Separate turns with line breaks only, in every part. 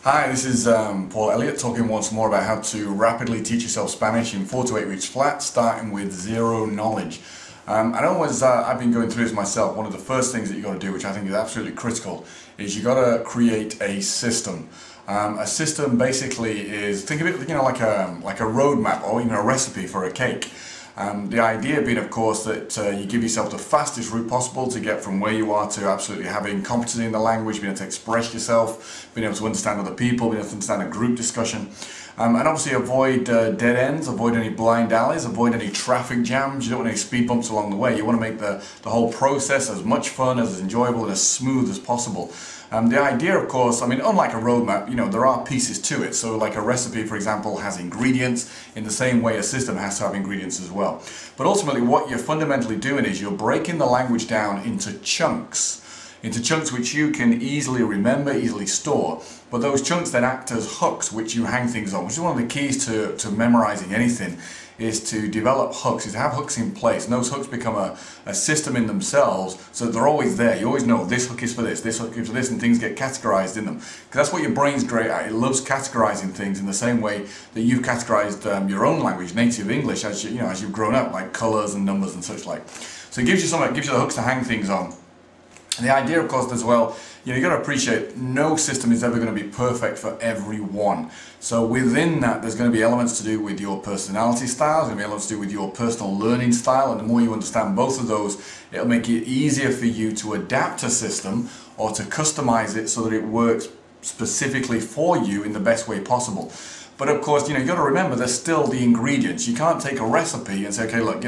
Hi, this is Paul Elliott talking once more about how to rapidly teach yourself Spanish in 4 to 8 weeks flat, starting with zero knowledge. I know as I've been going through this myself, one of the first things that you've got to do, which I think is absolutely critical, is you've got to create a system. A system basically is, think of it, like a roadmap or even a recipe for a cake. The idea being, of course, that you give yourself the fastest route possible to get from where you are to absolutely having competency in the language, being able to express yourself, being able to understand other people, being able to understand a group discussion. And obviously avoid dead ends, avoid any blind alleys, avoid any traffic jams. You don't want any speed bumps along the way. You want to make the whole process as much fun, as enjoyable and as smooth as possible. The idea, of course, I mean, unlike a roadmap, there are pieces to it. So like a recipe, for example, has ingredients in the same way a system has to have ingredients as well. But ultimately what you're fundamentally doing is you're breaking the language down into chunks which you can easily remember, easily store. But those chunks then act as hooks which you hang things on, which is one of the keys to memorizing anything, is to develop hooks, is to have hooks in place. And those hooks become a system in themselves, so that they're always there. You always know this hook is for this hook is for this, and things get categorized in them. Because that's what your brain's great at. It loves categorizing things in the same way that you've categorized your own language, native English, as you've grown up, like colors and numbers and such like. So it gives you something, it gives you the hooks to hang things on. And the idea, of course, as well, you've got to appreciate no system is ever going to be perfect for everyone. So within that, there's going to be elements to do with your personality style, there's going to be elements to do with your personal learning style, and the more you understand both of those, it'll make it easier for you to adapt a system or to customize it so that it works specifically for you in the best way possible. But of course, you've got to remember there's still the ingredients. You can't take a recipe and say, okay, look,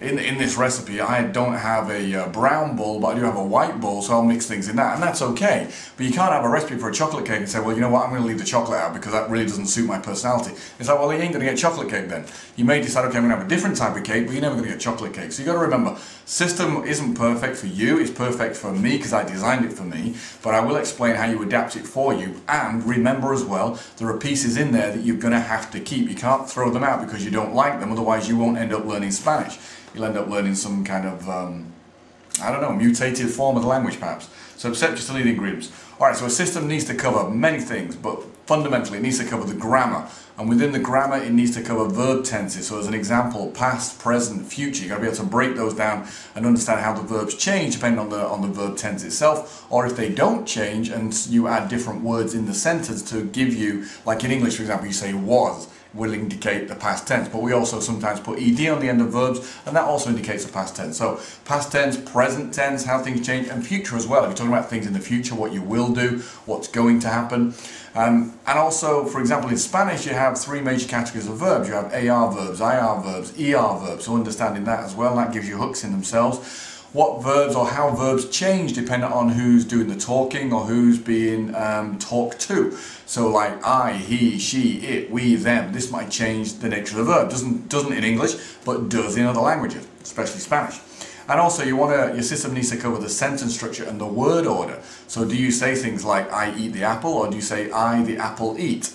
in this recipe I don't have a brown bowl, but I do have a white bowl, so I'll mix things in that, and that's okay. But you can't have a recipe for a chocolate cake and say, well, you know what, I'm going to leave the chocolate out because that really doesn't suit my personality. It's like, well, you ain't going to get chocolate cake then. You may decide, okay, I'm going to have a different type of cake, but you're never going to get chocolate cake. So you've got to remember, system isn't perfect for you, it's perfect for me because I designed it for me, but I will explain how you adapt it for you. And remember as well, there are pieces in there that you're going to have to keep. You can't throw them out because you don't like them, otherwise you won't end up learning Spanish. You'll end up learning some kind of, I don't know, mutated form of the language perhaps. So accept just to lead ingredients. Alright, so a system needs to cover many things, but fundamentally it needs to cover the grammar. And within the grammar it needs to cover verb tenses. So as an example, past, present, future. You've got to be able to break those down and understand how the verbs change depending on the verb tense itself, or if they don't change and you add different words in the sentence to give you, like in English for example, you say was, will indicate the past tense, but we also sometimes put ed on the end of verbs, and that also indicates the past tense. So past tense, present tense, how things change, and future as well. If you're talking about things in the future, what you will do, what's going to happen. And also, for example, in Spanish you have 3 major categories of verbs. You have AR verbs, IR verbs, ER verbs, so understanding that as well, that gives you hooks in themselves. What verbs or how verbs change depending on who's doing the talking or who's being talked to. So like I, he, she, it, we, them. This might change the nature of the verb. Doesn't in English, but does in other languages, especially Spanish. And also your system needs to cover the sentence structure and the word order. So do you say things like I eat the apple, or do you say I the apple eat?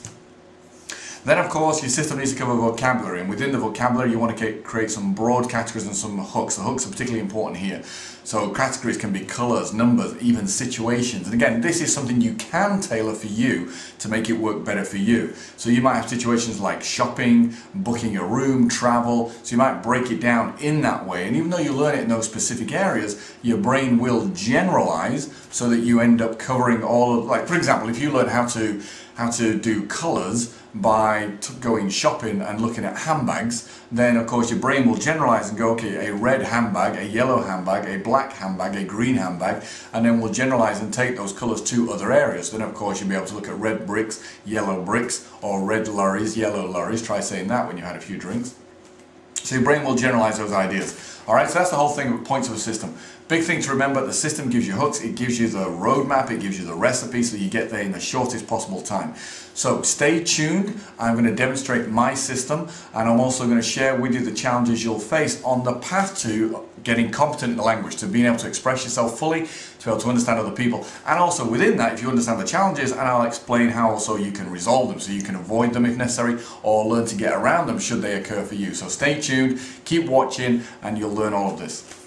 Then of course your system needs to cover vocabulary, and within the vocabulary you want to create some broad categories and some hooks. The hooks are particularly important here. So categories can be colours, numbers, even situations. And again, this is something you can tailor for you to make it work better for you. So you might have situations like shopping, booking a room, travel, so you might break it down in that way. And even though you learn it in those specific areas, your brain will generalize so that you end up covering all of, like for example, if you learn how to do colours by going shopping and looking at handbags, then of course your brain will generalize and go, okay, a red handbag, a yellow handbag, a black handbag, a green handbag, and then we'll generalize and take those colors to other areas. Then of course you'll be able to look at red bricks, yellow bricks, or red lorries, yellow lorries. Try saying that when you had a few drinks. So your brain will generalize those ideas. Alright, so that's the whole thing with points of a system. Big thing to remember, the system gives you hooks, it gives you the roadmap, it gives you the recipe so you get there in the shortest possible time. So stay tuned, I'm going to demonstrate my system, and I'm also going to share with you the challenges you'll face on the path to getting competent in the language, to being able to express yourself fully, to be able to understand other people. And also within that, if you understand the challenges, and I'll explain how also you can resolve them, so you can avoid them if necessary, or learn to get around them should they occur for you. So stay tuned, keep watching, and you'll learn all of this.